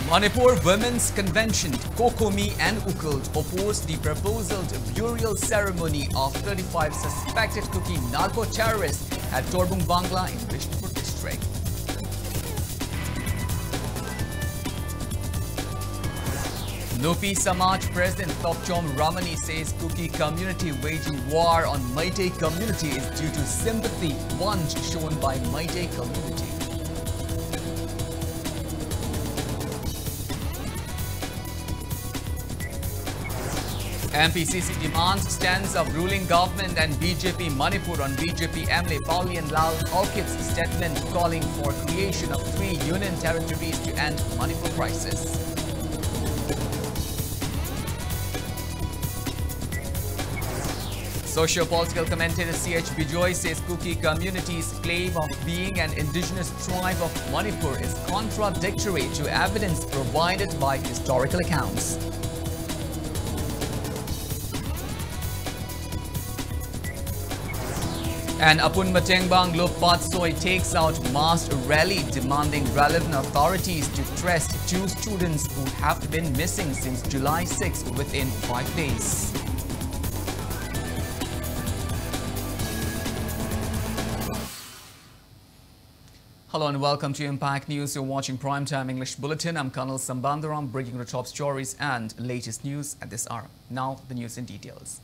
Manipur Women's Convention, Kokomi and Ukul opposed the proposed burial ceremony of 35 suspected Kuki narco-terrorists at Torbung Bangla in Vishnupur district. Nupi Samaj President Tokchom Ramani says Kuki community waging war on Meitei community is due to sympathy once shown by Meitei community. MPCC demands stance of ruling government and BJP Manipur on BJP MLA Paulian Lal Alkit's statement calling for creation of 3 union territories to end Manipur crisis. Socio-political commentator C.H. Bijoy says Kuki community's claim of being an indigenous tribe of Manipur is contradictory to evidence provided by historical accounts. And Apun Matengbang Lopatsoi takes out mass rally demanding relevant authorities to arrest 2 students who have been missing since July 6 within 5 days. Hello and welcome to Impact News. You're watching Primetime English Bulletin. I'm KANEL SHAMBANDURAM, bringing the top stories and latest news at this hour. Now the news in details.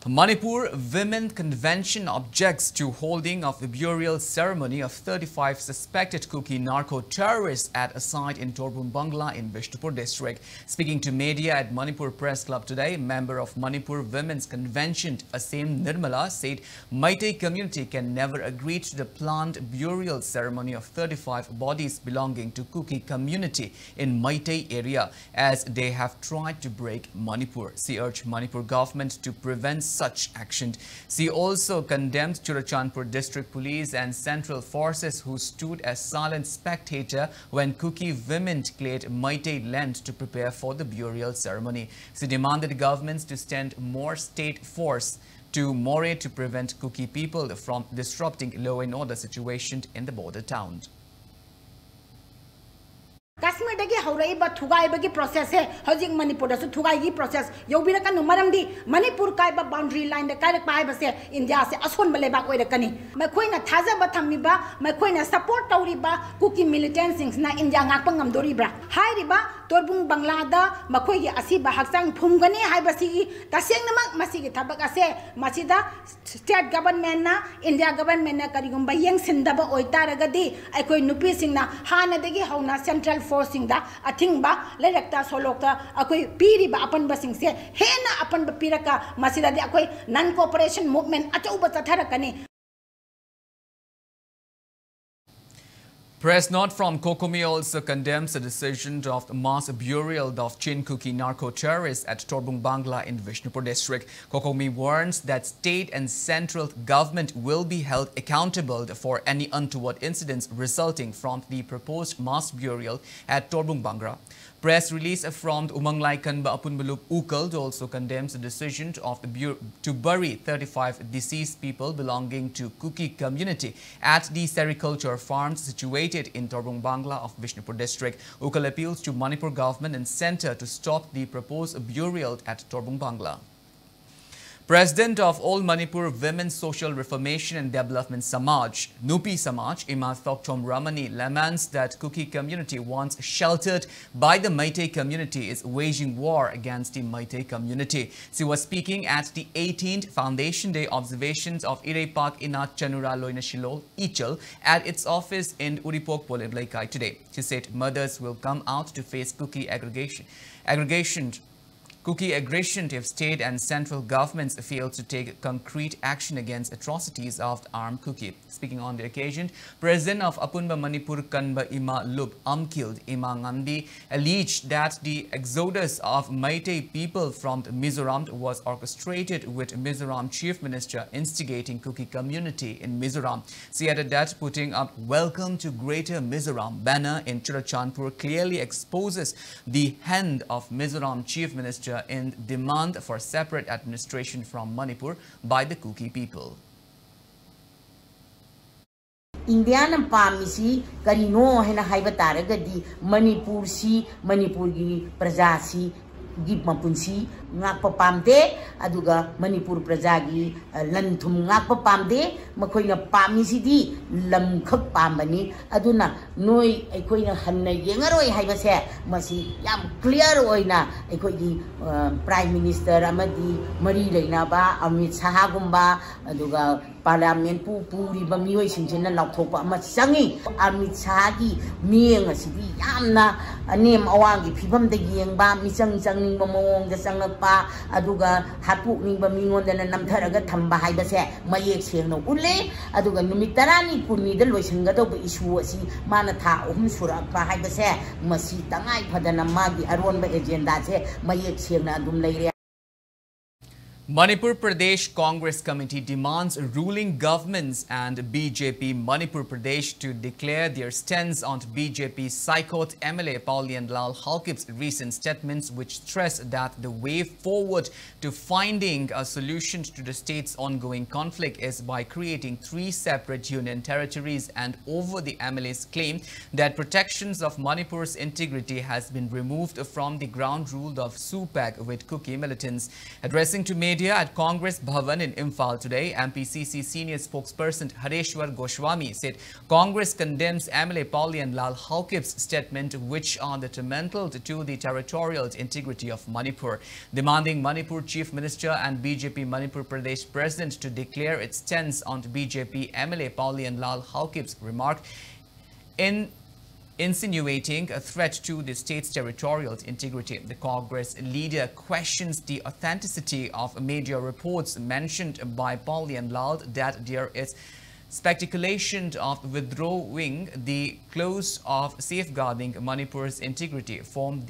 Manipur Women Convention objects to holding of the burial ceremony of 35 suspected Kuki narco-terrorists at a site in Torbung Bangla in Vishnupur district. Speaking to media at Manipur Press Club today, member of Manipur Women's Convention Asem Nirmala said Meitei community can never agree to the planned burial ceremony of 35 bodies belonging to Kuki community in Meitei area as they have tried to break Manipur. She urged Manipur government to prevent such action. She also condemned Churachandpur District Police and Central Forces who stood as silent spectator when Kuki women cleared Meitei land to prepare for the burial ceremony. She demanded governments to send more state force to More to prevent Kuki people from disrupting law and order situation in the border town. Kashmir dagi haurai ba thugai bagi process hai hojing Manipur da su thugai gi process yobira kan maram di Manipur kai ba boundary line da kai pai ba se India se ason ba lebak oi da kani mai khoi na thaja ba thammi ba mai khoi na support tauri ba Kuki militants na India ngak pa ngam dori bra hai ri ba Torbung Bangla da makhoi gi asi ba hakchang phumgani hai ba si taseng namak masi gi thabak ase masida state government na India government na karigum ba yeng sinda ba oi taragadi ai khoi nupi sing na hana dagi hauna central forcing da athing ba lerekta solokta akoi piri ba apan basing se hena apan ba piraka masida de akoi non cooperation movement achau ba chatharakani. Press note from Kokomi also condemns the decision of the mass burial of Chin Kuki narco-terrorists at Torbung Bangla in Vishnupur district. Kokomi warns that state and central government will be held accountable for any untoward incidents resulting from the proposed mass burial at Torbung Bangla. Press release from Umanglai Kanba Apunbalup Ukal also condemns the decision of the to bury 35 deceased people belonging to Kuki community at the sericulture farms situated in Torbung Bangla of Vishnupur district. Ukal appeals to Manipur government and centre to stop the proposed burial at Torbung Bangla. President of All Manipur Women's Social Reformation and Development Samaj, Nupi Samaj, Ima Thokchom Ramani, laments that Kuki community once sheltered by the Meitei community is waging war against the Meitei community. She was speaking at the 18th Foundation Day observations of Irei Park Inat Chanura Loinashilo Ichal at its office in Uripok Polebleikai today. She said mothers will come out to face Kuki Kuki aggression if state and central governments fail to take concrete action against atrocities of armed Kuki. Speaking on the occasion, President of Apunba Manipur Kanba Ima Lup Amkiled Ima Ngandi alleged that the exodus of Meitei people from Mizoram was orchestrated with Mizoram Chief Minister instigating Kuki community in Mizoram. She added that putting up Welcome to Greater Mizoram banner in Churachandpur clearly exposes the hand of Mizoram Chief Minister in demand for separate administration from Manipur by the Kuki people. India na pamisi karino hena haiba taragadi Manipur si Manipur gi praja si gi mapunsi ngakpa pamde aduga Manipur praja gi lanthum ngakpa pamde makoina pamisi di lam khak pambani aduna noi aikoina hanna yengaroi haibase masi yam clear oina aikogi prime minister amadi mari leina ba Amit Shah gumba aduga parliament puri ba mioi sinjena lauthopa ama changi Amit Shah gi mieng asidi yamna anem awangi phibam de yengba michang changning ba mawong da changpa aduga hapu ningba mingonda na namtharaga thamba haibase mayek sengno ulle aduga numit tarani kunni da loisinga do issue asi mana tha ohum sura pa haibase masi tangai phadana magi aronba agenda se mayek sengna adum leire. Manipur Pradesh Congress Committee demands ruling governments and BJP Manipur Pradesh to declare their stance on BJP Psychot MLA Paulian Lal Halkip's recent statements, which stress that the way forward to finding a solution to the state's ongoing conflict is by creating 3 separate union territories, and over the MLA's claim that protections of Manipur's integrity has been removed from the ground rule of SUPAC with Kuki militants. Addressing to media at Congress Bhavan in Imphal today, MPCC senior spokesperson Hareshwar Goswami said Congress condemns MLA Paulian Lal Halkip's statement, which are detrimental to the territorial integrity of Manipur, demanding Manipur Chief Minister and BJP Manipur Pradesh President to declare its stance on BJP MLA Paulian Lal Halkip's remark insinuating a threat to the state's territorial integrity. The Congress leader questions the authenticity of media reports mentioned by Paulian Lal that there is speculation of withdrawing the clause of safeguarding Manipur's integrity from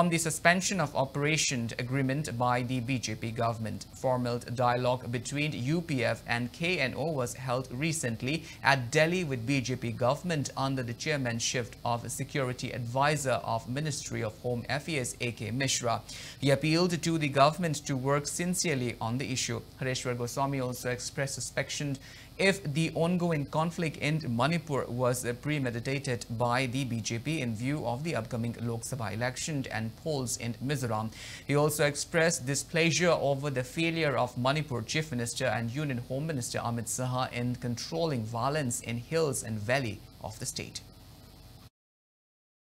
the suspension of operation agreement by the BJP government. Formal dialogue between UPF and KNO was held recently at Delhi with BJP government under the chairmanship of Security Advisor of Ministry of Home Affairs AK Mishra. He appealed to the government to work sincerely on the issue. Hareshwar Goswami also expressed suspicion if the ongoing conflict in Manipur was premeditated by the BJP in view of the upcoming Lok Sabha election and polls in Mizoram. He also expressed displeasure over the failure of Manipur Chief Minister and Union Home Minister Amit Shah in controlling violence in hills and valley of the state.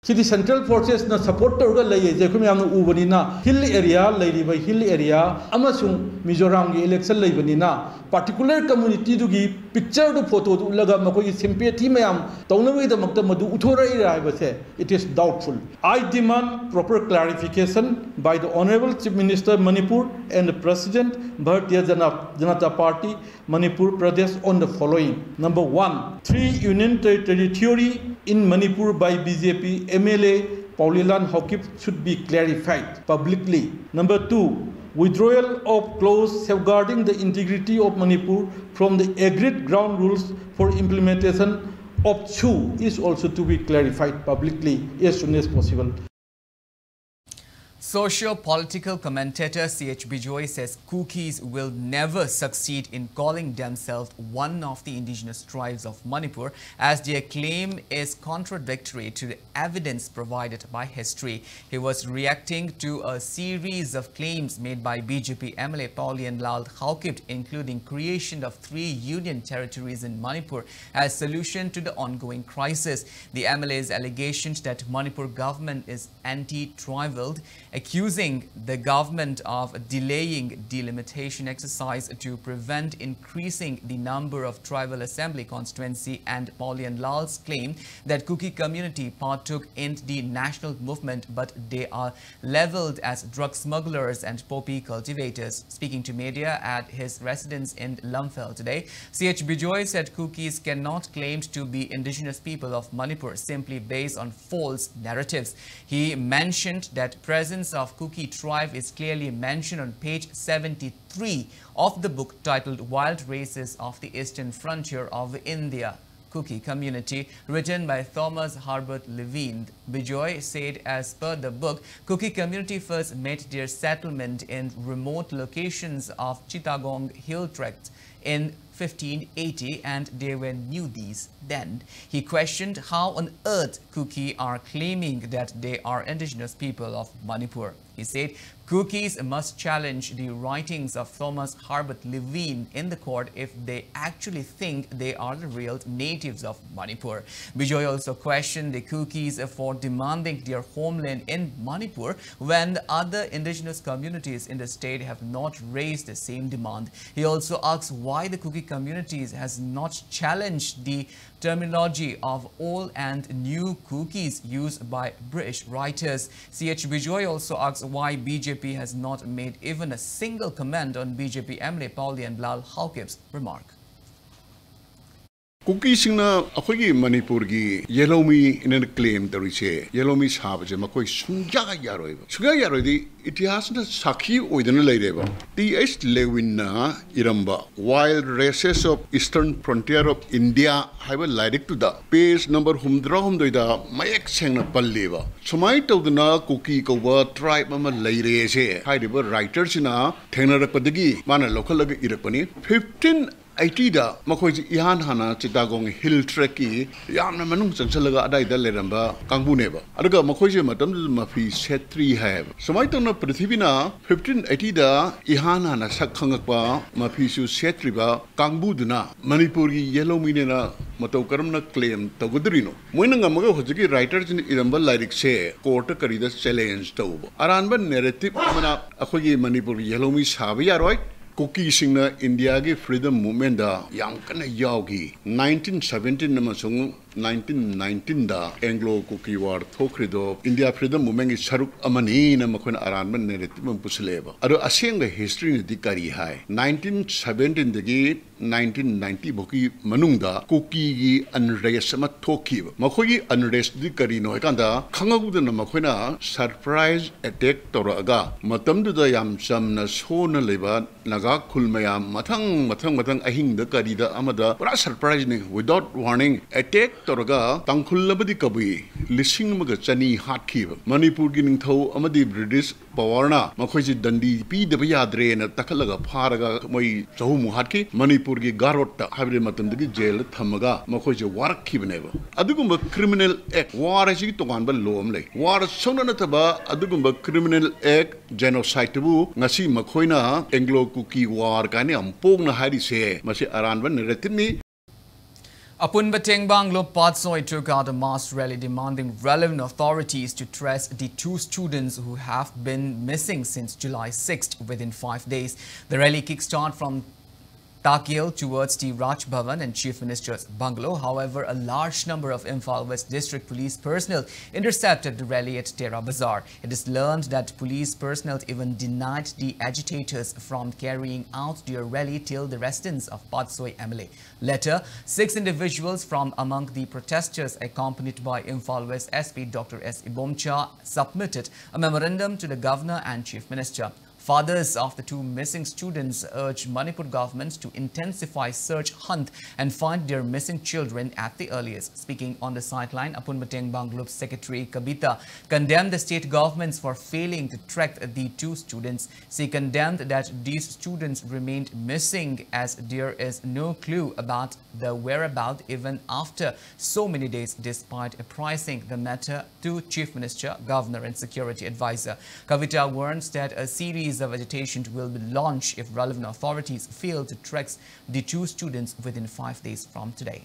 The central forces na support torga laye je khum yamna ubani na hill area lairiba hill area amasung Mizoram gi election laibani na particular community du gi picture du photo du laga makoi gi sympathy mayam tawnawei da makta madu uthorai rai base it is doubtful. I demand proper clarification by the Honorable Chief Minister Manipur and the President Bharatiya Janata Party Manipur Pradesh on the following. Number 1, 3 union territory theory in Manipur by BJP MLA Paulian Lal Halkip should be clarified publicly. Number 2, withdrawal of clause safeguarding the integrity of Manipur from the agreed ground rules for implementation of SHU is also to be clarified publicly as soon as possible. Socio-political commentator C.H. Bijoy says Kukis will never succeed in calling themselves one of the indigenous tribes of Manipur, as their claim is contradictory to the evidence provided by history. He was reacting to a series of claims made by BJP MLA Paulian Lal Halkip, including creation of 3 union territories in Manipur as solution to the ongoing crisis. The MLA's allegations that Manipur government is anti-tribal, accusing the government of delaying delimitation exercise to prevent increasing the number of tribal assembly constituency, and Paulian Lal's claim that Kuki community partook in the national movement, but they are leveled as drug smugglers and poppy cultivators. Speaking to media at his residence in Lumphel today, C.H. Bijoy said Kukis cannot claim to be indigenous people of Manipur simply based on false narratives. He mentioned that presence of Kuki tribe is clearly mentioned on page 73 of the book titled Wild Races of the Eastern Frontier of India. Kuki community, written by Thomas Harbert Levine. Bijoy said as per the book, Kuki community first made their settlement in remote locations of Chittagong hill tract in 1580 and they were newbies then. He questioned how on earth Kuki are claiming that they are indigenous people of Manipur. He said Kukis must challenge the writings of Thomas Harbert Levine in the court if they actually think they are the real natives of Manipur. Bijoy also questioned the Kukis for demanding their homeland in Manipur when the other indigenous communities in the state have not raised the same demand. He also asked why the Kuki communities has not challenged the terminology of old and new Kukis used by British writers. C.H. Bijoy also asked why BJP has not made even a single comment on BJP MLA Pauli and Lal Haukip's remark. Kuki singna akhoi Manipur gi yellow me in a claim the riche yellow me savage makoi sunja yaroi di itihas na sakhi oidana laireba T.H. Lewin na iramba wild races of eastern frontier of India haiba lyric to the page number humdoida mayak sengna palleba sumai tawdana Kuki kowa tribe ama laire se haiba writers na thenarapadagi mana local irapani 1580 da makoi ihan hana Chittagong hill trek ki yamna manung chansalaga adai da leramba kangbu neba aduga makoi je matam mafi setri hai somai tona prithivina 1580 da ihan hana sakhangakpa mafi su setri ba kangbu duna Manipur gi yellow mine na matau karamna claim tagudrino moina ngamaga hojigi writers in iramba lyric se court karida challenge tawbo aranba narrative mana akhoi Manipur yellow mi sabi yaroi Kuki singna India ki freedom movement da yang kana yaugi 1917 namasung 1919 da Anglo Kuki war thokrido India freedom movement ki saruk amani na makon aranman narrative pusleba aro aseng the history ni dikari hai 1917 dagi 1990 boki manungda Kuki gi unrest ma thoki makoi unrest dikari no kanda khangagu na makoina surprise attack toraga matam du da yam samna sona leba naga khulmayam mathang ahing da kari da amada pura surprise ne without warning attack toraga tangkhullabadi kabi lising maga chani hatkhi Manipur gi ningthau amadi British powerna makoi ji dandi pi da yadre na takhalaga pharaga moi chahu hatki Manipur gi garotta habre matam gi jail thamaga makoi ji warak khibneba adugumba criminal act war ji tongan ba lom le war sona na taba adugumba criminal act genocide bu ngasi makoina Anglo Kuki war kani ampong na hari se masi aranba narrative Apun Bateng Banglo Patsoi took out a mass rally demanding relevant authorities to trace the two students who have been missing since July 6th within 5 days. The rally kickstart from Takil towards the Raj Bhavan and Chief Minister's bungalow. However, a large number of Imphal West District Police personnel intercepted the rally at Tera Bazaar. It is learned that police personnel even denied the agitators from carrying out their rally till the residence of Patsoi MLA. Later, 6 individuals from among the protesters, accompanied by Imphal West SP Dr. S. Ibomcha, submitted a memorandum to the Governor and Chief Minister. Fathers of the two missing students urged Manipur government to intensify search hunt and find their missing children at the earliest. Speaking on the sideline, Apun Bateng Banglo's Secretary Kabita condemned the state governments for failing to track the two students. She condemned that these students remained missing as there is no clue about the whereabouts even after so many days, despite apprising the matter to Chief Minister, Governor and Security Advisor. Kavita warns that a series of agitation will be launched if relevant authorities fail to track the two students within 5 days from today.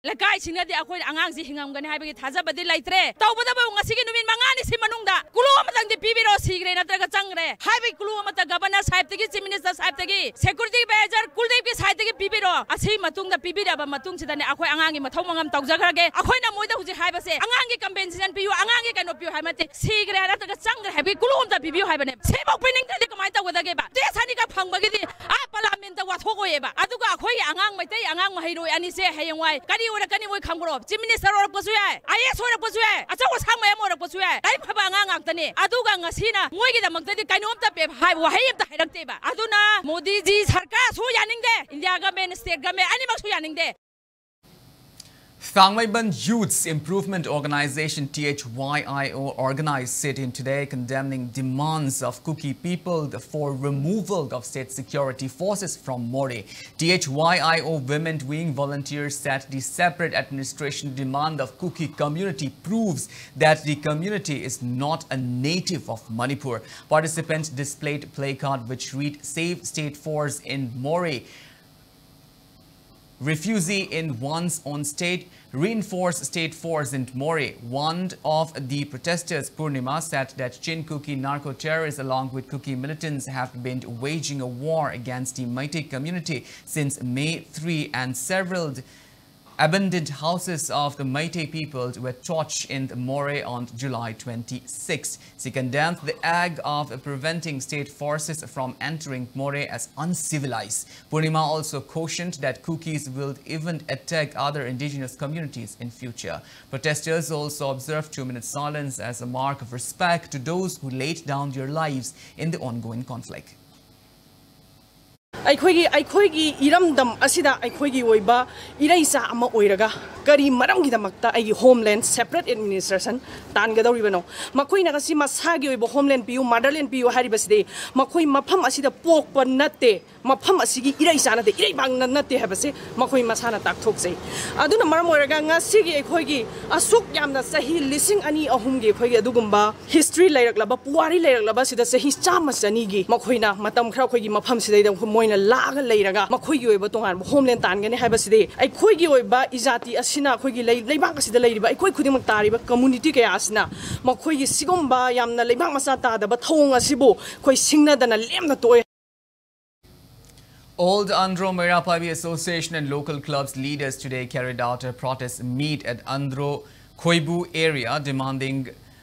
Lakai sinadi akoi angang si hingam gani haibagi thaja badi laitre tawbada ba ngasigi numin mangani si manungda kulu amatang di pibiro sigre natraga changre haibi kulu amata governor sahib tagi chief minister sahib tagi security advisor kuldev ki sahib tagi pibiro asi matungda pibiraba matungsidane akhoi angangi mathau mangam tawjagrage akhoina moida huji haibase angangi compensation piyu angangi kano piyu haimate sigre ara taga changre habi kulumda pibiyu haibane sebok pining tadi kamai tawdage ba desani ka phangbagidi a parliament ta wathogoyeba aduga akhoi angang maitai angang mahairoi ani se hayengwai kari ora kani moi khambro chief minister ora posu ya is ora posu ya achaw sangmay ora posu ya dai phaba angang aktani aduga ngasina moi gi damakta kainom ta pe hai wahai ta hairakte ba aduna modi ji sarkar su yaningde india government state government animal su yaningde Thangmaiban Youth's Improvement Organization THYIO organized sit-in today condemning demands of Kuki people for removal of state security forces from More. THYIO women wing volunteers said the separate administration demand of Kuki community proves that the community is not a native of Manipur. Participants displayed placard which read "Save State Force in More," refugee in one's own state, reinforce state force in More. One of the protesters, Purnima, said that Chin Kuki narco-terrorists along with Kuki militants have been waging a war against the Meitei community since May 3, and several abandoned houses of the Meitei people were torched in More on July 26. She condemned the act of preventing state forces from entering More as uncivilized. Purnima also cautioned that Kukis will even attack other indigenous communities in future. Protesters also observed 2-minute silence as a mark of respect to those who laid down their lives in the ongoing conflict. ꯑꯩꯈꯣꯏꯒꯤ ꯏꯔꯝꯗꯝ ꯑꯁꯤꯗ ꯑꯩꯈꯣꯏꯒꯤ ꯑꯣꯏꯕ ꯏꯔꯩꯆꯥ ꯑꯃ ꯑꯣꯏꯔꯒ ꯀꯔꯤ ꯃꯔꯝꯒꯤꯗꯃꯛꯇ ꯑꯩꯒꯤ homeland separate administration ꯇꯥꯟꯒꯗꯧꯔꯤꯕꯅꯣ ꯃꯈꯣꯏꯅ ꯉꯁꯤ ꯃꯁꯥꯒꯤ ꯑꯣꯏꯕ ꯍꯣꯝꯂꯦꯟ ꯄꯤꯌꯨ ꯃꯥꯗꯔꯂꯦꯟ ꯄꯤꯌꯨ ꯍꯥꯏꯔꯤꯕꯁꯤꯗꯤ ꯃꯈꯣꯏ ꯃꯐꯝ ꯑꯁꯤꯗ ꯄꯣꯛꯄ ꯅꯠꯇꯦ ꯃꯐꯝ ꯑꯁꯤꯒꯤ ꯏꯔꯩꯆꯥ ꯅꯠꯇꯦ ꯏꯔꯩꯕꯥꯛꯅ ꯅꯠꯇꯦ ꯍꯥꯏꯕꯁꯤ ꯃꯈꯣꯏ ꯃꯁꯥꯅ ꯇꯥꯛꯊꯣꯛꯆꯩ ꯑꯗꯨꯅ ꯃꯔꯝ ꯑꯣꯏꯔꯒ ꯉꯁꯤꯒꯤ ꯑꯩꯈꯣꯏꯒꯤ ꯑꯁꯨꯛ ꯌꯥꯝꯅ ꯆꯍꯤ 2002 ꯑꯩꯈꯣꯏꯒꯤ ꯑꯗꯨꯒꯨꯝꯕ ꯍꯤꯁꯇ꯭ꯔꯤ ꯂꯩꯔꯛꯂꯕ ꯄꯨꯋꯥꯔꯤ ꯂꯩꯔꯛꯂꯕ ꯁꯤꯗ ꯆꯍꯤ 100 ꯃꯈꯣꯏꯅ ꯃꯇꯝ ꯈꯔ ꯑꯩꯈꯣꯏꯒꯤ ꯃꯐꯝꯁꯤꯗꯩꯗ ꯃꯣꯏꯅ ꯂꯥꯛꯑꯒ ꯂꯩꯔꯒ ꯃꯈꯣꯏꯒꯤ ꯑꯣꯏꯕ ꯇꯣꯉꯥꯟꯕ ꯍꯣꯝꯂꯦꯟ ꯇꯥꯟꯒꯅꯤ ꯍꯥꯏꯕꯁꯤꯗꯤ ꯑꯩꯈꯣꯏꯒꯤ ꯑꯣꯏꯕꯏꯖꯥꯇꯤ ꯑꯁꯤꯅ ꯑꯩꯈꯣꯏꯒꯤ ꯂꯩꯕꯥꯛ ꯑꯁꯤꯗ ꯂꯩꯔꯤꯕ ꯑꯩꯈꯣꯏ ꯈꯨꯗꯤꯡꯃꯛ ꯇꯥꯔꯤꯕ ꯀꯝꯃ꯭ꯌꯨꯅꯤꯇꯤ ꯀꯌꯥ ꯑꯁꯤꯅ ꯃꯈꯣꯏꯒꯤ ꯁꯤꯒꯨꯝꯕ ꯌꯥꯝꯅ ꯂꯩꯕꯥꯛ ꯃꯆꯥ ꯇꯥꯗꯕ ꯊꯧꯑꯣꯡ ꯑꯁꯤꯕꯨ ꯑꯩꯈꯣꯏ ꯁꯤꯡꯅꯗꯅ ꯂꯦꯝꯅ ꯇꯣꯛꯑꯦ. Old Andhro Merapaibi Association and local clubs leaders today carried out a protest meet at Andhro Khoibu area demanding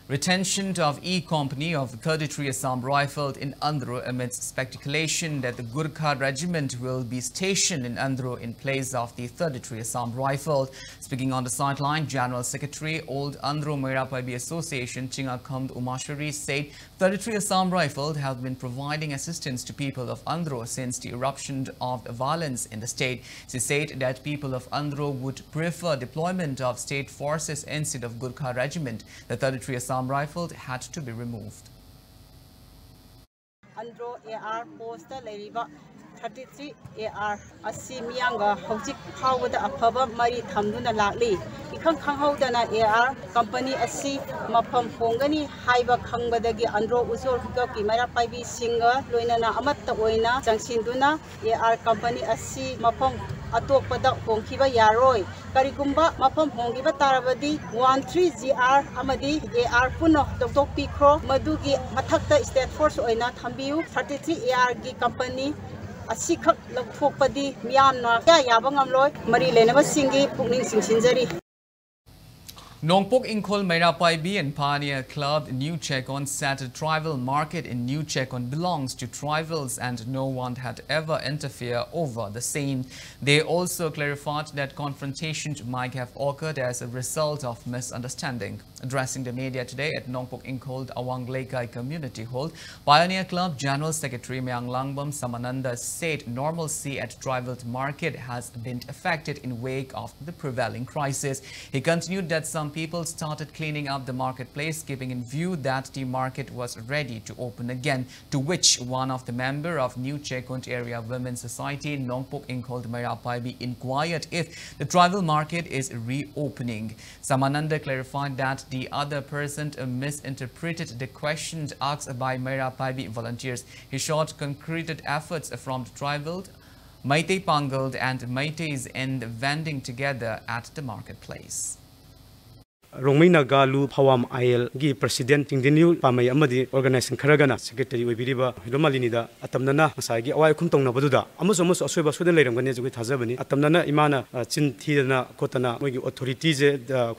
retention of E-Company of the 33 Assam Rifled in Andhro amidst speculation that the Gurkha regiment will be stationed in Andhro in place of the 33 Assam Rifled. Speaking on the sideline, General Secretary, Old Andhro Merapaibi Association, Chingakamd Umashwari, said 33 Assam Rifled have been providing assistance to people of Andhro since the eruption of violence in the state. She said that people of Andhro would prefer deployment of state forces instead of Gurkha regiment. The 33 Assam Rifled had to be removed. Andhro AR post leriba 33 AR Asimianga Hojik Hawada Apaba Mari Tamduna Lakli. Ikan Kanghodana AR Company Asi Mapam Hongani Haiba Kangbadagi Andhro Uzor Hugoki Merapaibi Singer Loinana Amata Oina Jangsinduna AR Company Asi Mapam atokpada hongkiba yaroi karigumba mapam hongkiba tarabadi 13GR amadi AR puno doktok pikro madugi mathakta state force oina thambiu 33AR gi company asikhak lathokpadi miyamna kya yabangamloi mari lenaba singi pukning singsinjari. Nongpok Ingkhol Merapaibi and Pioneer Club New Chekon said a tribal market in New Chekon belongs to tribals and no one had ever interfered over the same. They also clarified that confrontations might have occurred as a result of misunderstanding. Addressing the media today at Nongpok Ingkhol Awang Lekai Community Hall, Pioneer Club General Secretary Myang Langbam Samananda said normalcy at tribal market has been affected in wake of the prevailing crisis. He continued that some people started cleaning up the marketplace, keeping in view that the market was ready to open again, to which one of the member of New Chekunt Area Women's Society, Nongpok Ingkhol Merapaibi, inquired if the tribal market is reopening. Samananda clarified that the other person misinterpreted the questions asked by Merapaibi volunteers. He showed concreted efforts from the tribal, Meitei Pangal and Meiteis in vending together at the marketplace. Rongmei Nagalu Phawam Ail gi President Tingdeniu Pamai Amadi Organization Karagana Secretary Wibiriba Hilomalinida Atamnana Masagi Awai Kumtong Nabaduda Amus Asweba Sudan Lerangani with Hazabani Atamnana Imana Chin Tina Kotana Mogi authorities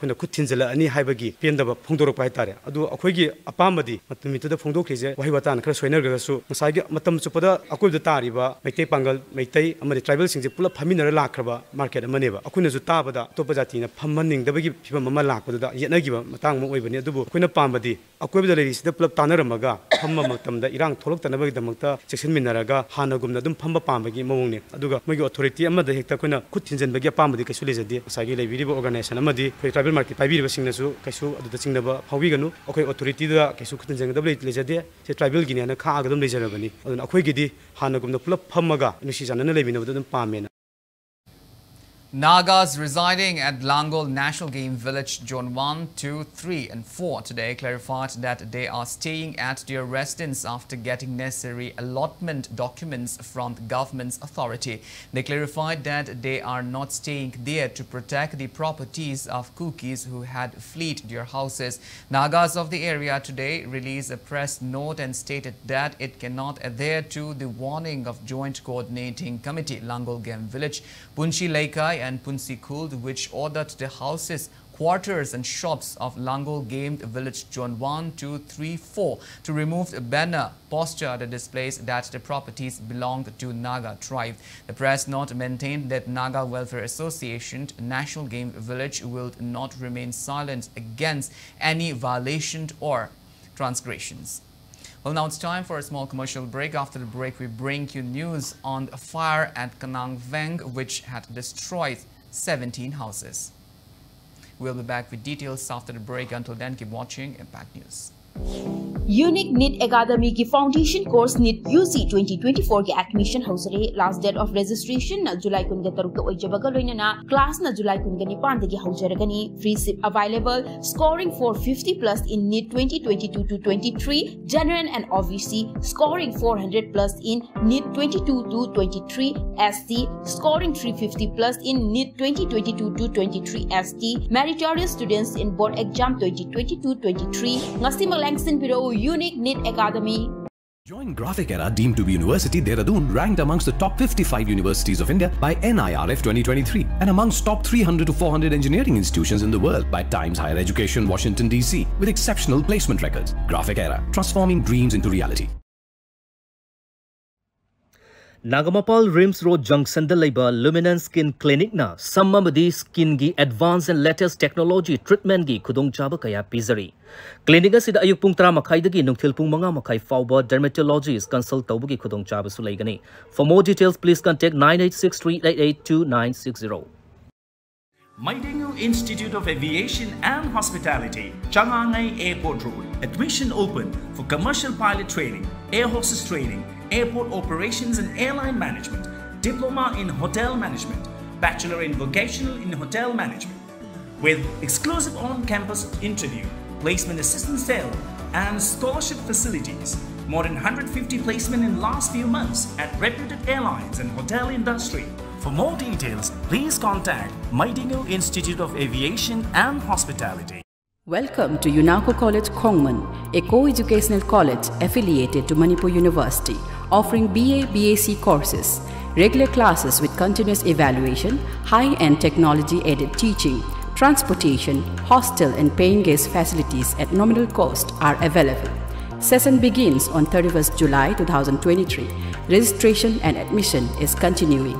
Kuna Kutinzela Ani Haibagi Piendaba Pondoro Paitare Adu Akwegi Apamadi Matumito the Pondo Kize Wahibatan Kraswenergasu Masagi Matam Supada Akul the Tariba Mete Pangal Mete Amadi tribal sings the pull up Hamina Lakraba Market Maneva Akuna Zutabada Topazatina Pamaning the Bagi Mama Lakada yet Nagiva Matang Moivani Dubu Kuna Pambadi Aquabilis the Plub Tanaramaga Pamba Matam the Irang Tolok Tanabag the Mata Section Minaraga Hanagum Nadum Pamba Pambagi Moni Aduga Mogi authority Amada Hectakuna Kutins and Bagia Pambadi Kasuliza Sagila Video Organization Amadi tribal market Pabi Singnasu Kasu the Singaba Hawiganu Okay authority the Kasukutins and the Blade Lizade tribal Guinea and Kagadum Lizarabani and Aquigidi Hanagum the Plub Pamaga Nushis and Levin of the Pamena. Nagas residing at Langol National Game Village Zone 1, 2, 3 and 4 today clarified that they are staying at their residence after getting necessary allotment documents from the government's authority. They clarified that they are not staying there to protect the properties of cookies who had fled their houses. Nagas of the area today released a press note and stated that it cannot adhere to the warning of Joint Coordinating Committee Langol Game Village, Punchi Laikai and Punsi Kuld, which ordered the houses, quarters and shops of Langol Game Village Zone 1, 2, 3, 4 to remove a banner poster that displays that the properties belong to Naga tribe. The press note maintained that Naga Welfare Association National Game Village will not remain silent against any violation or transgressions. Well, now it's time for a small commercial break. After the break, we bring you news on a fire at Kanang Veng, which had destroyed 17 houses. We'll be back with details after the break. Until then, keep watching Impact News. Unique NIT Academy की foundation course NIT UC 2024 के admission हाउसरे last date of registration na July 13 to oijaba loinana class na July 15 dagi haujaragani free seat available scoring for 50 plus in NIT 2022 to 23 general and OVC scoring 400 plus in NIT 22 to 23 ST scoring 350 plus in NIT 2022 to 23 ST meritorious students in board exam 2022-23 ngasi Langston Bureau Unique NIT Academy. Join Graphic Era deemed to be University Dehradun ranked amongst the top 55 universities of India by NIRF 2023 and amongst top 300 to 400 engineering institutions in the world by Times Higher Education Washington DC with exceptional placement records. Graphic Era, transforming dreams into reality. Nagamapal Rims Road Junction da laiba Luminance Skin Clinic na sammamadi skin gi advanced and latest technology treatment gi khudong chaba kaya pizari. Clinic asida ayuk pung 10 makai dagi nungthil pung 5 makai fauba dermatologist consult tawbugi khudong chaba sulaigani. For more details please contact 9863882960. Manipur Institute of Aviation and Hospitality, Changangai Airport Road. Admission open for commercial pilot training, air hostess training, airport operations and airline management, diploma in hotel management, bachelor in vocational in hotel management, with exclusive on-campus interview, placement assistance cell, and scholarship facilities. More than 150 placement in last few months at reputed airlines and hotel industry. For more details, please contact Manipur Institute of Aviation and Hospitality. Welcome to UNACO College Kongman, a co-educational college affiliated to Manipur University, offering BA, BAc courses, regular classes with continuous evaluation, high-end technology-aided teaching, transportation, hostel and paying guest facilities at nominal cost are available. Session begins on 31st July 2023. Registration and admission is continuing.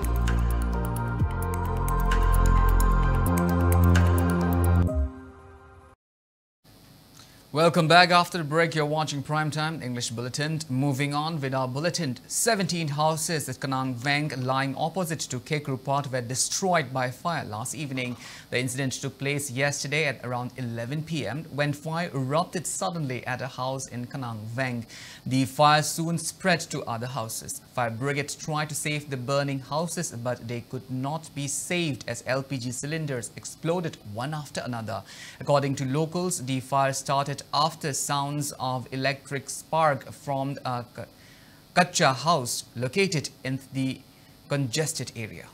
Welcome back. After the break, you're watching Primetime English Bulletin. Moving on with our bulletin, 17 houses at Kanang Veng lying opposite to Kekru Port were destroyed by fire last evening. The incident took place yesterday at around 11 p.m. when fire erupted suddenly at a house in Kanang Veng. The fire soon spread to other houses. Fire brigade tried to save the burning houses, but they could not be saved as LPG cylinders exploded one after another. According to locals, the fire started after sounds of electric spark from a Kacha house located in the congested area.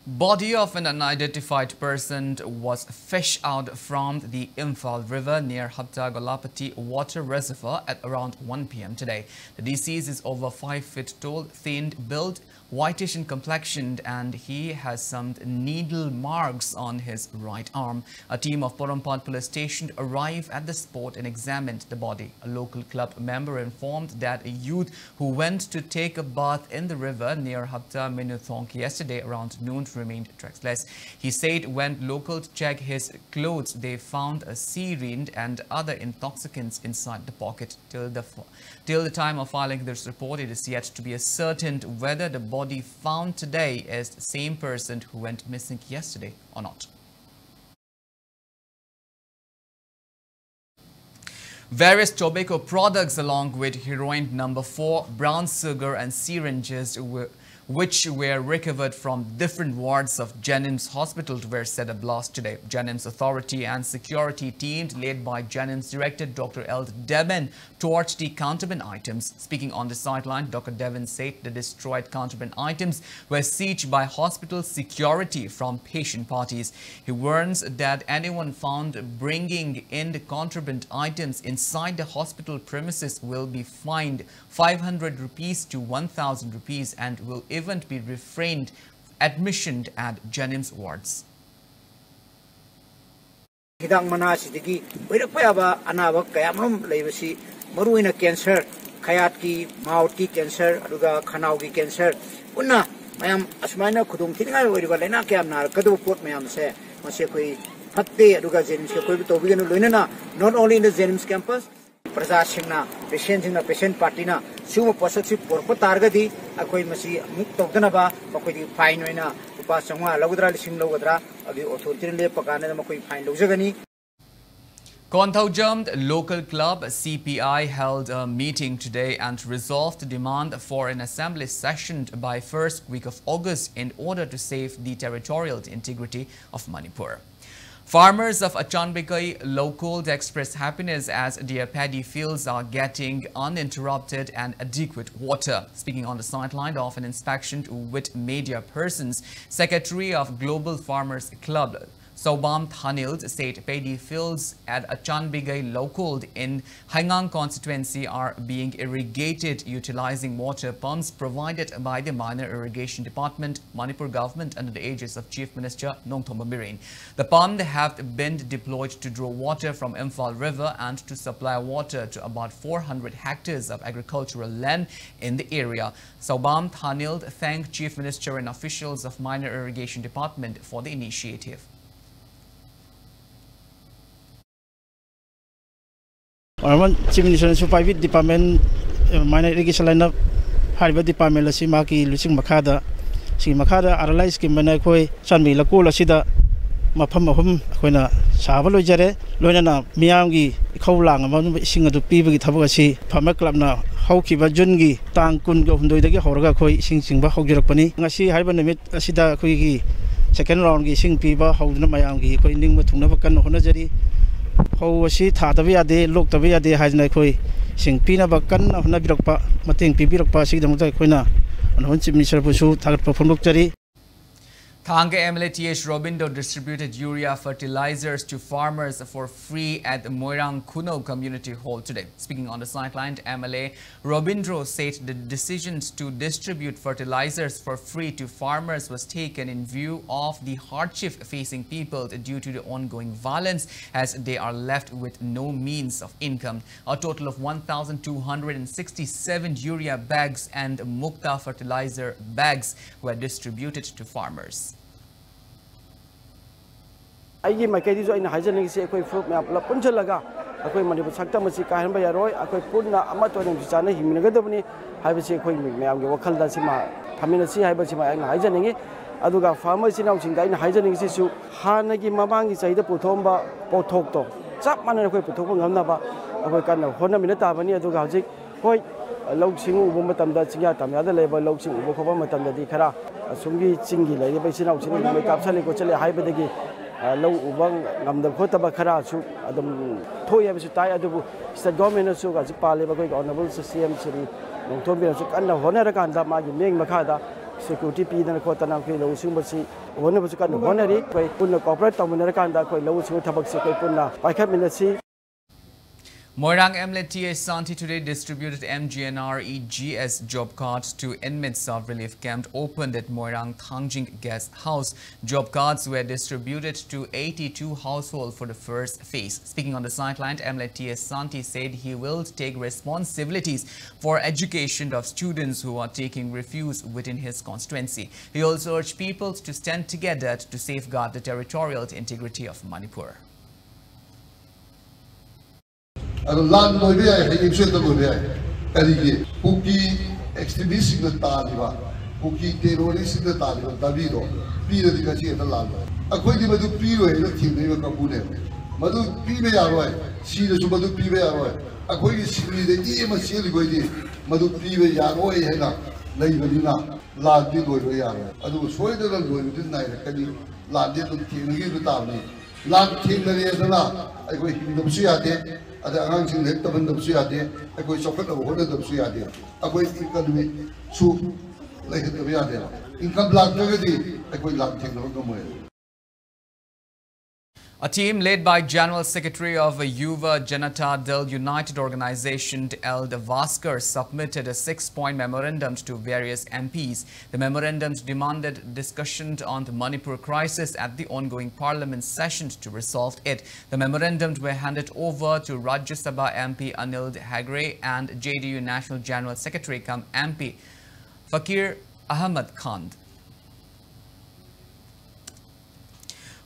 Body of an unidentified person was fished out from the Imphal River near Hapta Golapati water reservoir at around 1 p.m. today. The deceased is over 5 feet tall, thin built, whitish in complexion, and he has some needle marks on his right arm. A team of Porompat police station arrived at the spot and examined the body. A local club member informed that a youth who went to take a bath in the river near Hapta Minuthong yesterday around noon remained trackless. He said when locals checked his clothes, they found a sarin and other intoxicants inside the pocket. Till the time of filing this report, it is yet to be ascertained whether the body found today is the same person who went missing yesterday or not. Various tobacco products along with heroin number 4, brown sugar and syringes which were recovered from different wards of Jennings Hospital were set ablaze today. Jennings Authority and security teams led by Jennings Director Dr. L. Devon torched the contraband items. Speaking on the sideline, Dr. Devon said the destroyed contraband items were seized by hospital security from patient parties. He warns that anyone found bringing in the contraband items inside the hospital premises will be fined 500 rupees to 1,000 rupees and will even be refrained admission at Jennings wards. Hidang manasidigi wirapayaba anawak kayamam leibasi maruina cancer khayat ki maut ki cancer aduga khanau ki cancer unna mayam asmaina khudung tingai wiriba lena kyam nar kadu pot mayam se mase koi phatte aduga Jennings ke koi to bigenu loinana not only in the Jennings campus Praja Singna, patient party na, Sumo Posaki Porpo Targadi, Akoi Masi, Muktoganaba, Makoi Fine Wina, Upasanga, Laudra Sing Logadra, of the authority Pagana, Makoi Fine Lozagani. Konthaujamd local club CPI held a meeting today and resolved to demand for an assembly session by first week of August in order to save the territorial integrity of Manipur. Farmers of Achanbikai local express happiness as their paddy fields are getting uninterrupted and adequate water. Speaking on the sideline of an inspection with media persons, Secretary of Global Farmers Club Sobam Thanil said paddy fields at Achanbigai local in Hangang constituency are being irrigated utilizing water pumps provided by the Minor Irrigation Department, Manipur government under the aegis of Chief Minister Nongthomba Biren. The pumps have been deployed to draw water from Imphal River and to supply water to about 400 hectares of agricultural land in the area. Sobam Thanil thanked Chief Minister and officials of Minor Irrigation Department for the initiative. Chief Minister Private Department Minor Irrigation Line Hariba Department Lasimaki Lucing Makada Makada Aralai Kimana Koi Sanmi Lakula Sida Mapamahum Kona Savalo Jare Lonana Miangi Kolang among Singa to people Tabasi Pamaklabna Hokiba Jungi Tang Kungo Doidagi Horga Koi Sing Bahogirapani Nasi Harbanamit Asida Kuigi second round Sing Piba Hodna Mayangi Koining Matunavakan Honajari How she thought of the looked away at the Haznakoi, Sing Pina Bakan of Nabirokpa, Mating Pibirokpa, Sig the Mutaquina, and Honchi Minister Bushu, Tagat Performoctory. Thanga MLA TH Robindo distributed urea fertilizers to farmers for free at the Moirang Kuno Community Hall today. Speaking on the sideline, MLA Robindo said the decision to distribute fertilizers for free to farmers was taken in view of the hardship facing people due to the ongoing violence as they are left with no means of income. A total of 1,267 urea bags and Mukta fertilizer bags were distributed to farmers. I my Kadizo in Hygienic Equip Punjalaga, a quick Manipur Saktamasi Kahan Roy, a quick Puna Amato and Susana, Himinagadabni, Hibasi Queen, Wakal Dasima, Paminasi, Hibasima and Hygienic, Aduga farmers in Outing, Hygienic issue, Hanagi Mamang is either Putomba, Potokto, Zapman and Equip Putokanaba, a kind of Honaminata, Aduga Zik, quite a low sing Umatam Datsiatam, the other level low sing Ubokomatam the Dikara, a Sungi Singi, the Basin out, make up Sally Coachella, Hibadegi. lau ubang ngamdam khotaba khara su adum thoi habisu tai adubu state government su ga pale ba koi honorable CM Sri nongthom bi su kanna honara kanda ma gi meng makha security pi na khotana koi lau sing basi hona bu su kan honari koi punna corporate tamunara kanda koi lau sing thabak se koi punna paikhat minasi. Moirang MLTA Santi today distributed MGNRE-GS job cards to inmates of relief camp opened at Moirang Thangjing Guest House. Job cards were distributed to 82 households for the first phase. Speaking on the sideline, MLTA Santi said he will take responsibilities for education of students who are taking refuge within his constituency. He also urged people to stand together to safeguard the integrity of Manipur. Land loy be ay imse to loy be ay kali puki extremist the taliba puki terrorist the taliba dabido pira di kachi the land akoi di madu piro e the thim ne ka bune madu pibe ya roi si de su madu pibe ya roi akoi di sili de e ma sili goi di madu pibe ya roi he na lai bani na land di loy ya roi adu soi de loy di nai kali land di to thim gi du ta ni land thim ne re na akoi hindum su ya de ada angang sing lek taban dab suya de akoi sokat abo hoda dab suya de akoi economy su lek dab ya de income lag na di akoi lag thing no mo. A team led by General Secretary of Yuva Janata Dal United Organization Eld Vaskar submitted a 6-point memorandum to various MPs. The memorandums demanded discussion on the Manipur crisis at the ongoing parliament sessions to resolve it. The memorandums were handed over to Rajya Sabha MP Anil Hagre and JDU National General Secretary cum MP Fakir Ahmad Khan.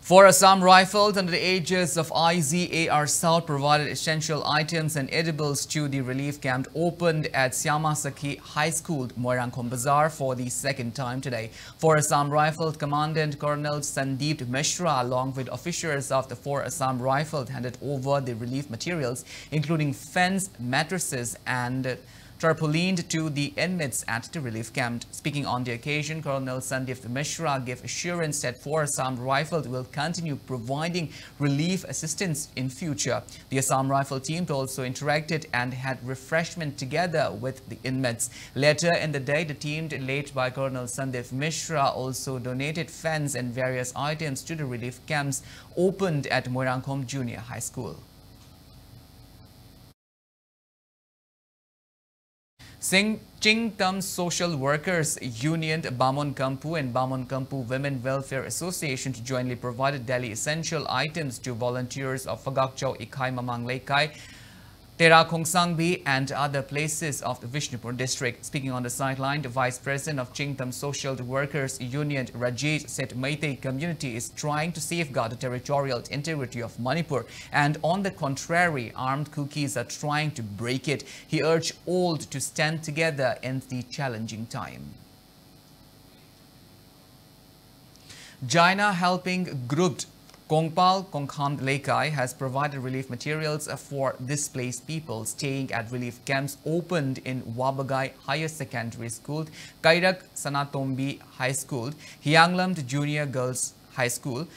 For Assam Rifles under the aegis of IZAR South provided essential items and edibles to the relief camp opened at Syama Sakhi High School, Moirang Bazaar for the second time today. For Assam Rifles Commandant Colonel Sandeep Mishra along with officers of the 4 Assam Rifles handed over the relief materials including fence, mattresses and tarpaulin to the inmates at the relief camp. Speaking on the occasion, Colonel Sandeep Mishra gave assurance that 4 Assam Rifles will continue providing relief assistance in future. The Assam Rifle team also interacted and had refreshment together with the inmates. Later in the day, the team led by Colonel Sandeep Mishra also donated fans and various items to the relief camps opened at Moirangkom Junior High School. Chingtam Social Workers Union, Bamon Kampu and Bamon Kampu Women Welfare Association jointly provided daily essential items to volunteers of Fagakchau Ikai Mamang Lekai, Tera Khongsangbi and other places of the Vishnupur district. Speaking on the sideline, the Vice President of Chingtam Social Workers Union, Rajesh, said Meitei community is trying to safeguard the territorial integrity of Manipur and on the contrary, armed cookies are trying to break it. He urged all to stand together in the challenging time. Jaina Helping Group Kongpal Kongkham Lekai has provided relief materials for displaced people staying at relief camps opened in Wabagai Higher Secondary School, Kairak Sanatombi High School, Hyanglam Junior Girls High School,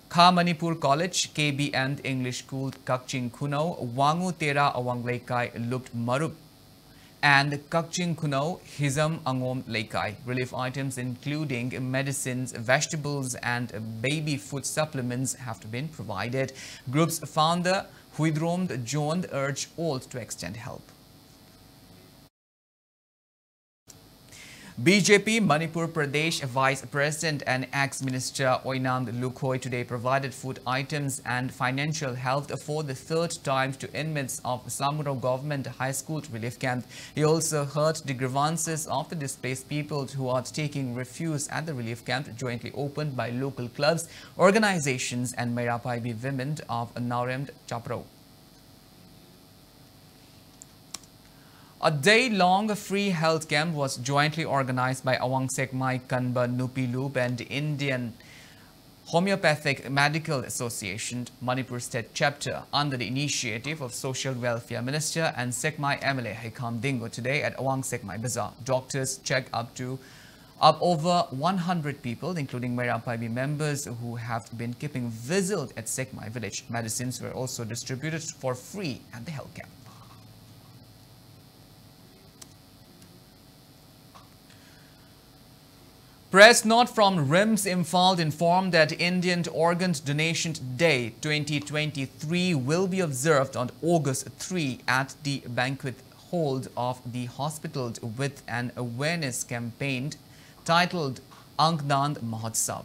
Kha Manipur College, KBN English School, Kakching Kuno, Wangu Tera Awang Lekai Lukt Marup, and Kakching Kuno, Hizam Angom Lekai. Relief items including medicines, vegetables and baby food supplements have been provided. Group's founder Huidrom John urged all to extend help. BJP Manipur Pradesh Vice President and ex-Minister Oinand Lukhoi today provided food items and financial help for the 3rd time to inmates of Samuro Government High School relief camp. He also heard the grievances of the displaced people who are taking refuge at the relief camp jointly opened by local clubs, organizations and Merapaibi women of Nauremd Chapro. A day-long free health camp was jointly organized by Awang Sekmai Kanba Nupilub and Indian Homeopathic Medical Association, Manipur State Chapter, under the initiative of Social Welfare Minister and Sekmai MLA Hekam Dingo today at Awang Sekmai Bazaar. Doctors checked up to Up over 100 people, including Mayrampaibi members who have been keeping vigil at Sekmai village. Medicines were also distributed for free at the health camp. Press note from RIMS Imphal informed that Indian Organ Donation Day 2023 will be observed on August 3 at the banquet hall of the hospital with an awareness campaign titled Angnan Mahotsav.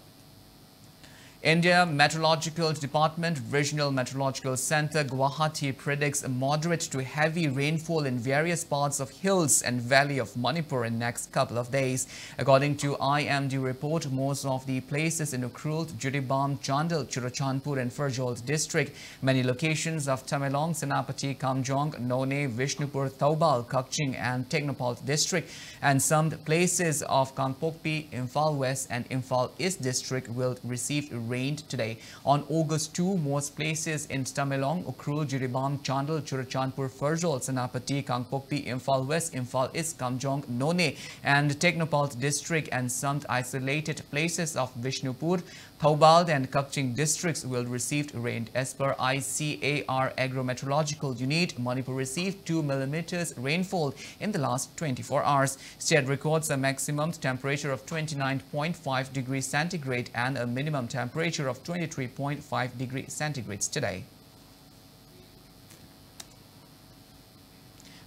India Meteorological Department Regional Meteorological Center Guwahati predicts moderate to heavy rainfall in various parts of hills and valley of Manipur in next couple of days. According to IMD report, most of the places in Ukhrul, Jiribam, Chandal, Churachandpur and Ferjol district, many locations of Tamenglong, Senapati, Kamjong, None, Vishnupur, Thoubal, Kakching and Technopal district, and some places of Kangpokpi, Imphal West and Imphal East district will receive rain today. On August 2, most places in Tamenglong, Ukhrul, Jiribam, Chandal, Churachandpur, Ferjol, Senapati, Kangpokpi, Imphal West, Imphal East, Kamjong, None and Technopal district and some isolated places of Vishnupur, Thoubal and Kakching districts will receive rain. As per ICAR Agro-Meteorological Unit, Manipur received 2 millimeters rainfall in the last 24 hours. State records a maximum temperature of 29.5 degrees centigrade and a minimum temperature of 23.5 degrees centigrade today.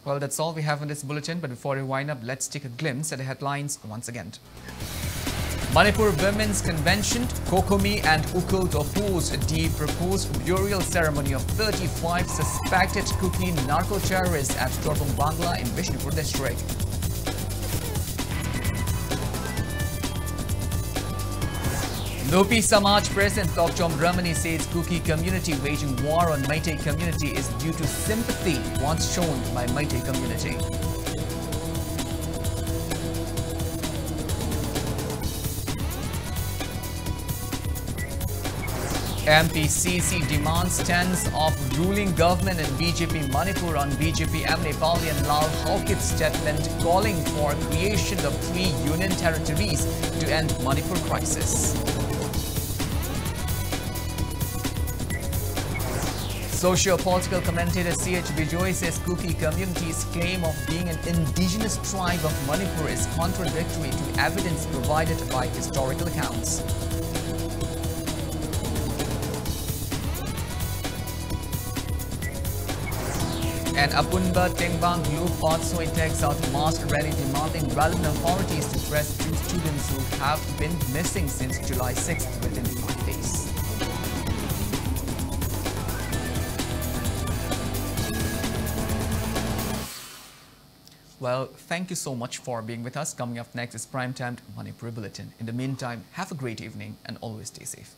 Well, that's all we have in this bulletin, but before we wind up, let's take a glimpse at the headlines once again. Manipur Women's Convention, Kokomi and Ukul to oppose the proposed burial ceremony of 35 suspected Kuki narco-terrorists at Torbung Bangla in Vishnupur district. Nopi Samaj President Tokchom Ramani says Kuki community waging war on Meitei community is due to sympathy once shown by Meitei community. MPCC demands tens of ruling government and BJP Manipur on BJP Nepali and Lal Haukip's statement calling for creation of 3 union territories to end Manipur crisis. Socio-political commentator C.H. Bijoy says Kuki community's claim of being an indigenous tribe of Manipur is contradictory to evidence provided by historical accounts. And Apunba Tengbang Group also takes out a mass rally demanding relevant authorities to arrest 2 students who have been missing since July 6th within 5 days. Well, thank you so much for being with us. Coming up next is Primetime Manipuri Bulletin. In the meantime, have a great evening and always stay safe.